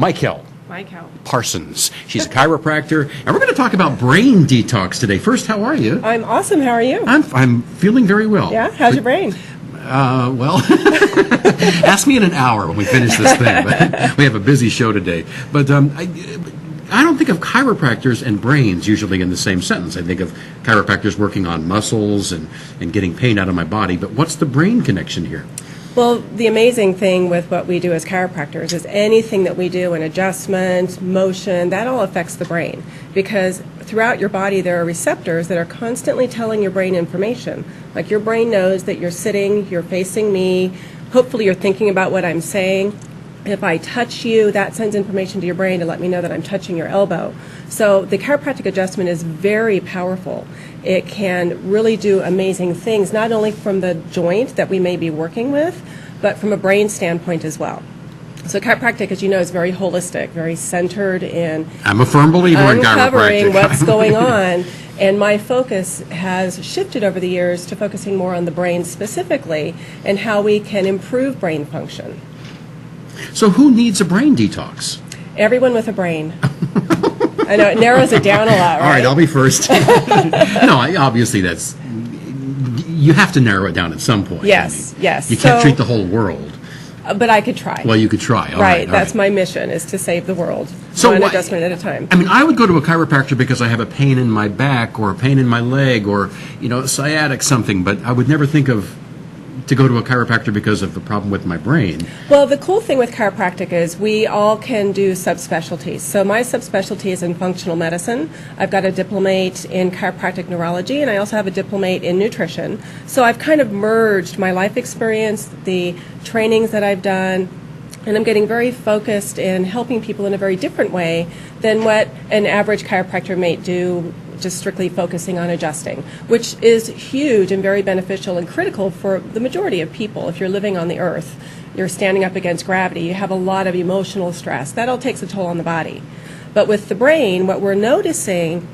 Mikell Mikell Parsons. She's a chiropractor, and we're going to talk about brain detox today. First, how are you? I'm awesome. How are you? I'm feeling very well. Yeah? How's your brain? Well, ask me in an hour when we finish this thing. We have a busy show today. But I don't think of chiropractors and brains usually in the same sentence. I think of chiropractors working on muscles and getting pain out of my body. But what's the brain connection here? Well, the amazing thing with what we do as chiropractors is anything that we do, an adjustment, motion, that all affects the brain. Because throughout your body there are receptors that are constantly telling your brain information. Like your brain knows that you're sitting, you're facing me, hopefully you're thinking about what I'm saying. If I touch you, that sends information to your brain to let me know that I'm touching your elbow. So the chiropractic adjustment is very powerful. It can really do amazing things, not only from the joint that we may be working with, but from a brain standpoint as well. So chiropractic, as you know, is very holistic, very centered in I'm a firm believer in chiropractic. uncovering what's going on. And my focus has shifted over the years to focusing more on the brain specifically and how we can improve brain function. So who needs a brain detox? Everyone with a brain. I know, it narrows it down a lot, right? All right, I'll be first. Obviously that's, you have to narrow it down at some point. Yes, yes. You can't treat the whole world. But I could try. Well, you could try. All right, all that's my mission, is to save the world, so one adjustment at a time. I mean, I would go to a chiropractor because I have a pain in my back or a pain in my leg or, sciatic something, but I would never think of to go to a chiropractor because of the problem with my brain. Well, the cool thing with chiropractic is we all can do subspecialties. So my subspecialty is in functional medicine. I've got a diplomate in chiropractic neurology, and I also have a diplomate in nutrition. So I've kind of merged my life experience, the trainings that I've done, and I'm getting very focused in helping people in a very different way than what an average chiropractor might do, just strictly focusing on adjusting, which is huge and very beneficial and critical for the majority of people. If you're living on the earth, you're standing up against gravity, you have a lot of emotional stress. That all takes a toll on the body. But with the brain, what we're noticing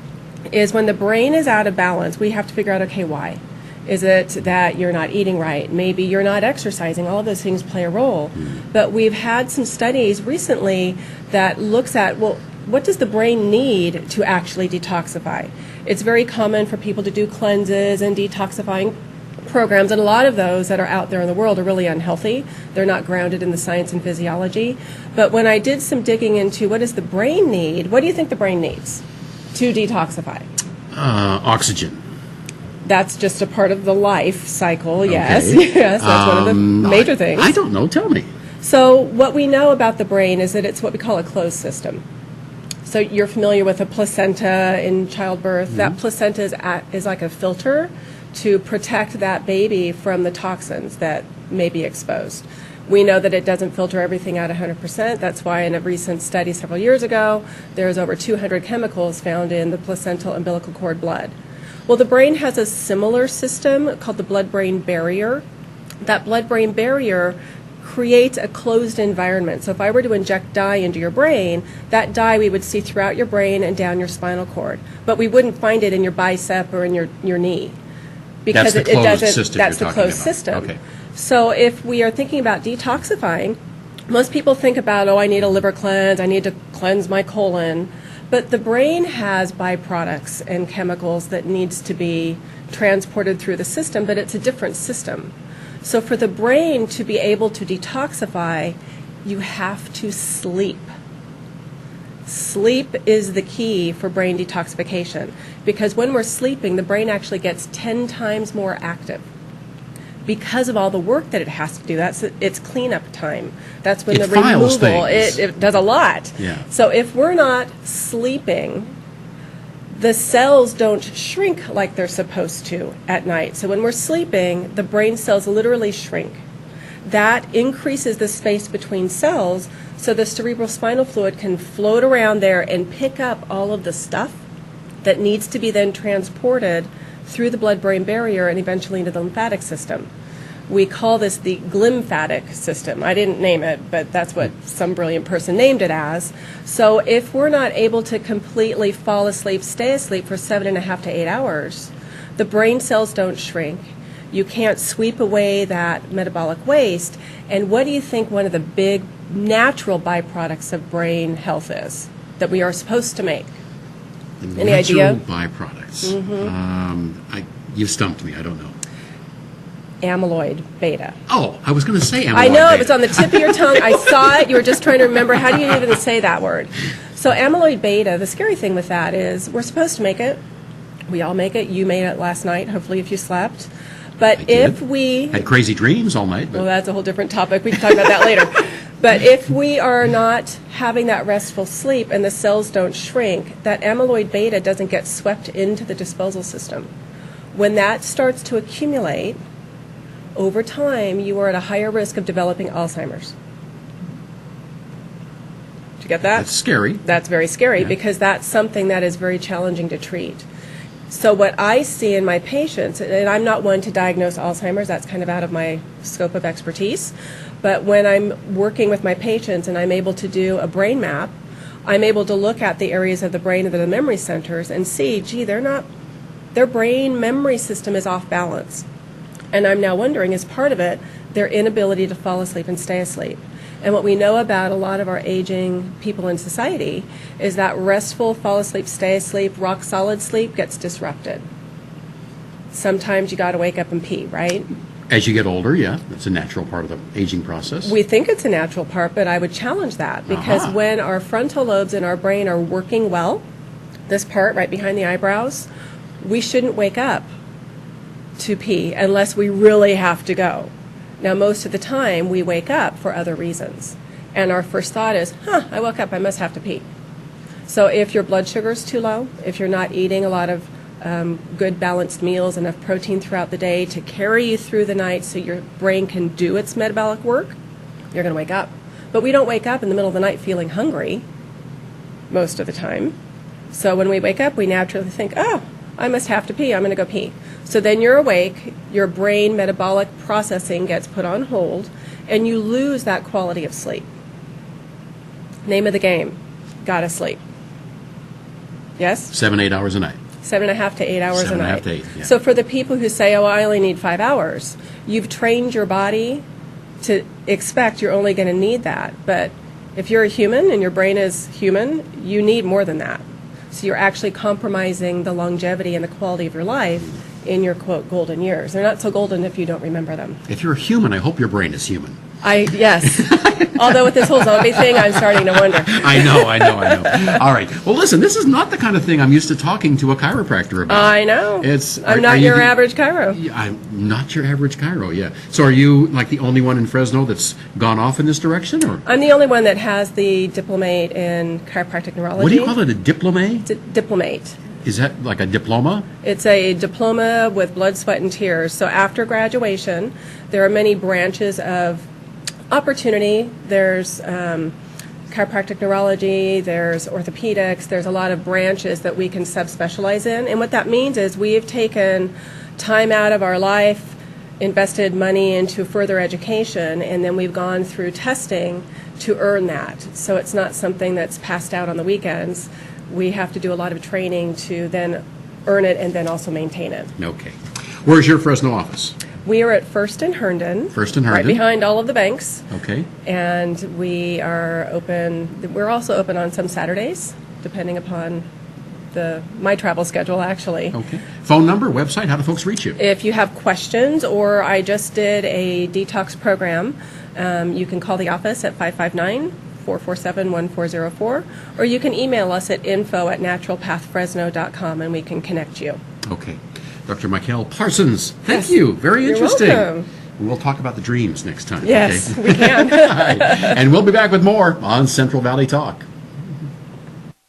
is when the brain is out of balance, we have to figure out, okay, why? Is it that you're not eating right? Maybe you're not exercising. All of those things play a role. But we've had some studies recently that looks at, well, what does the brain need to actually detoxify? It's very common for people to do cleanses and detoxifying programs, and a lot of those that are out there in the world are really unhealthy. They're not grounded in the science and physiology. But when I did some digging into what does the brain need, what do you think the brain needs to detoxify? Oxygen. That's just a part of the life cycle, yes. Okay. Yes, that's one of the major things. I don't know. Tell me. So what we know about the brain is that it's what we call a closed system. So you're familiar with a placenta in childbirth. Mm-hmm. That placenta is like a filter to protect that baby from the toxins that may be exposed. We know that it doesn't filter everything out 100%. That's why in a recent study several years ago, there's over 200 chemicals found in the placental umbilical cord blood. Well, the brain has a similar system called the blood-brain barrier. That blood-brain barrier creates a closed environment. So if I were to inject dye into your brain, that dye we would see throughout your brain and down your spinal cord. But we wouldn't find it in your bicep or in your knee. Because that's the closed system. That's the closed system. Okay. So if we are thinking about detoxifying, most people think about, I need a liver cleanse, I need to cleanse my colon. But the brain has byproducts and chemicals that needs to be transported through the system, but it's a different system. So for the brain to be able to detoxify, you have to sleep. Sleep is the key for brain detoxification, because when we're sleeping, the brain actually gets 10 times more active because of all the work that it has to do. That's its cleanup time. That's when the removal, it does a lot. Yeah. So if we're not sleeping, the cells don't shrink like they're supposed to at night. So when we're sleeping, the brain cells literally shrink. That increases the space between cells, so the cerebral spinal fluid can float around there and pick up all of the stuff that needs to be then transported through the blood-brain barrier and eventually into the lymphatic system. We call this the glymphatic system. I didn't name it, but that's what some brilliant person named it as. So if we're not able to completely fall asleep, stay asleep for 7.5 to 8 hours, the brain cells don't shrink. You can't sweep away that metabolic waste. And what do you think one of the big natural byproducts of brain health is that we are supposed to make. Any Natural idea? byproducts. You've stumped me. I don't know. Amyloid beta. Oh, I was going to say amyloid I know, beta. it was on the tip of your tongue. I saw it. You were just trying to remember. How do you even say that word? So amyloid beta, the scary thing with that is we're supposed to make it. We all make it. You made it last night, hopefully, if you slept. But I if did. we... Had crazy dreams all night. But Well, that's a whole different topic. We can talk about that later. But if we are not having that restful sleep and the cells don't shrink, that amyloid beta doesn't get swept into the disposal system. When that starts to accumulate, over time, you are at a higher risk of developing Alzheimer's. Did you get that? that's scary. That's very scary Yeah. because that's something that is very challenging to treat. So what I see in my patients, and I'm not one to diagnose Alzheimer's, that's kind of out of my scope of expertise, but when I'm working with my patients and I'm able to do a brain map, I'm able to look at the areas of the brain that are the memory centers and see, gee, their brain memory system is off balance. And I'm now wondering, is part of it their inability to fall asleep and stay asleep? And what we know about a lot of our aging people in society is that restful, fall asleep, stay asleep, rock solid sleep gets disrupted. Sometimes you got to wake up and pee, right? As you get older, yeah, it's a natural part of the aging process. We think it's a natural part, but I would challenge that because Aha. when our frontal lobes in our brain are working well, this part right behind the eyebrows, we shouldn't wake up to pee unless we really have to go. Now, most of the time, we wake up for other reasons. And our first thought is, I woke up, I must have to pee. So if your blood sugar is too low, if you're not eating a lot of good balanced meals, enough protein throughout the day to carry you through the night so your brain can do its metabolic work, you're going to wake up. But we don't wake up in the middle of the night feeling hungry most of the time. So when we wake up, we naturally think, I must have to pee, I'm going to go pee. So then you're awake, your brain metabolic processing gets put on hold, and you lose that quality of sleep. Name of the game, gotta sleep. Yes? 7-8 hours a night. 7.5 to 8 hours a 7.5 night. to 8, yeah. So for the people who say, I only need 5 hours, you've trained your body to expect you're only going to need that. But if you're a human and your brain is human, you need more than that. So you're actually compromising the longevity and the quality of your life in your, quote, golden years. They're not so golden if you don't remember them. If you're a human, I hope your brain is human. Yes. Although with this whole zombie thing, I'm starting to wonder. I know. All right. Well, listen, this is not the kind of thing I'm used to talking to a chiropractor about. I know. I'm not your average chiro. I'm not your average chiro, yeah. So are you like the only one in Fresno that's gone off in this direction? Or I'm the only one that has the diplomate in chiropractic neurology. what do you call it, a diplomate? Diplomate. Is that like a diploma? It's a diploma with blood, sweat, and tears. So after graduation, there are many branches of opportunity. There's chiropractic neurology, there's orthopedics, there's a lot of branches that we can subspecialize in. And what that means is we have taken time out of our life, invested money into further education, and then we've gone through testing to earn that. So it's not something that's passed out on the weekends. We have to do a lot of training to then earn it and then also maintain it. Okay. Where's your Fresno office? We are at First and Herndon. First and Right Herndon. behind all of the banks. Okay. And we are open, we're also open on some Saturdays, depending upon my travel schedule, actually. Okay. Phone number, website, how do folks reach you? If you have questions, or I just did a detox program, you can call the office at 559-447-1404, or you can email us at info@naturalpathfresno.com and we can connect you. Okay. Dr. Mikell Parsons, thank Yes. you. Very You're interesting. welcome. We'll talk about the dreams next time. Yes, okay? we can. All right. And we'll be back with more on Central Valley Talk.